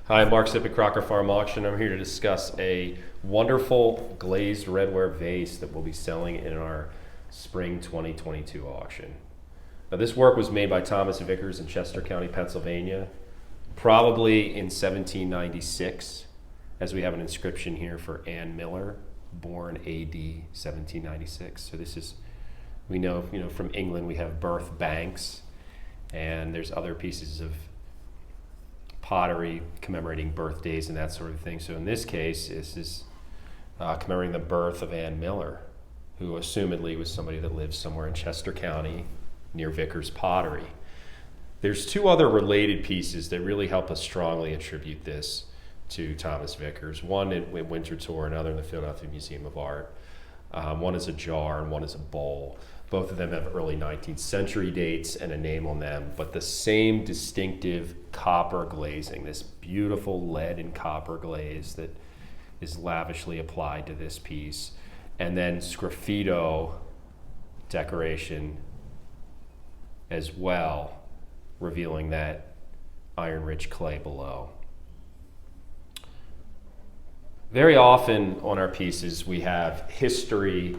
Hi, I'm Mark Sipp at Crocker Farm Auction. I'm here to discuss a wonderful glazed redware vase that we'll be selling in our spring 2022 auction. Now, this work was made by Thomas Vickers in Chester County, Pennsylvania, probably in 1796, as we have an inscription here for Ann Miller, born AD 1796. So this is, we know from England we have birth banks, and there's other pieces of pottery commemorating birthdays and that sort of thing. So in this case, this is commemorating the birth of Ann Miller, who assumedly was somebody that lived somewhere in Chester County near Vickers pottery. There's two other related pieces that really help us strongly attribute this to Thomas Vickers. One in Winterthur, another in the Philadelphia Museum of Art. One is a jar and one is a bowl. Both of them have early 19th century dates and a name on them, but the same distinctive copper glazing, this beautiful lead and copper glaze that is lavishly applied to this piece, and then sgraffito decoration as well, revealing that iron-rich clay below. Very often on our pieces we have history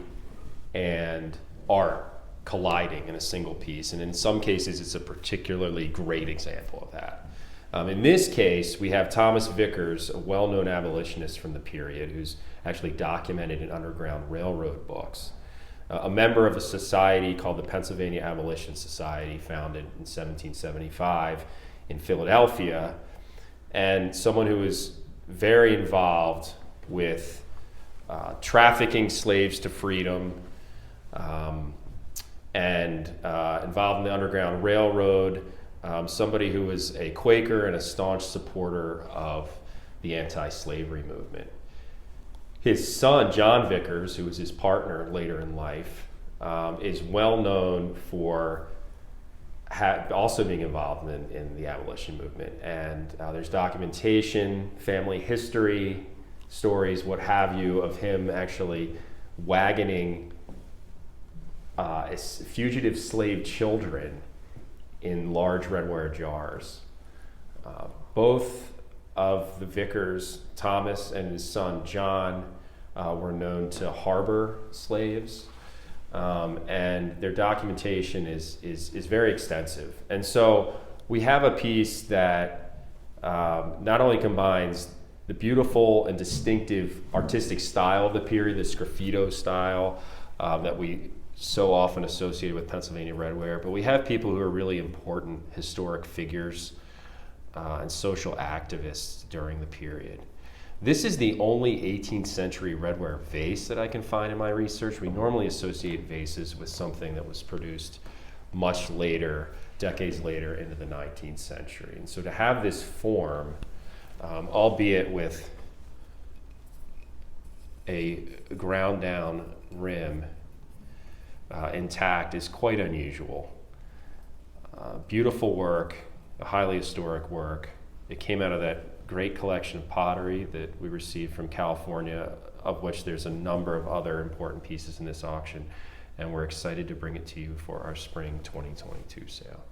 and art colliding in a single piece, and in some cases it's a particularly great example of that. In this case, we have Thomas Vickers, a well-known abolitionist from the period, who's actually documented in Underground Railroad books, a member of a society called the Pennsylvania Abolition Society, founded in 1775 in Philadelphia, and someone who was very involved with trafficking slaves to freedom, and involved in the Underground Railroad, somebody who was a Quaker and a staunch supporter of the anti-slavery movement. His son, John Vickers, who was his partner later in life, is well known for also being involved in the abolition movement. And there's documentation, family history, stories, what have you, of him actually wagoning fugitive slave children in large redware jars. Both of the Vickers, Thomas and his son John, were known to harbor slaves, and their documentation is very extensive. And so we have a piece that not only combines the beautiful and distinctive artistic style of the period, the sgraffito style that we so often associated with Pennsylvania redware, but we have people who are really important historic figures and social activists during the period. This is the only 18th century redware vase that I can find in my research. We normally associate vases with something that was produced much later, decades later into the 19th century. And so to have this form, albeit with a ground down rim intact, is quite unusual. Beautiful work, a highly historic work. It came out of that great collection of pottery that we received from California, of which there's a number of other important pieces in this auction, and we're excited to bring it to you for our spring 2022 sale.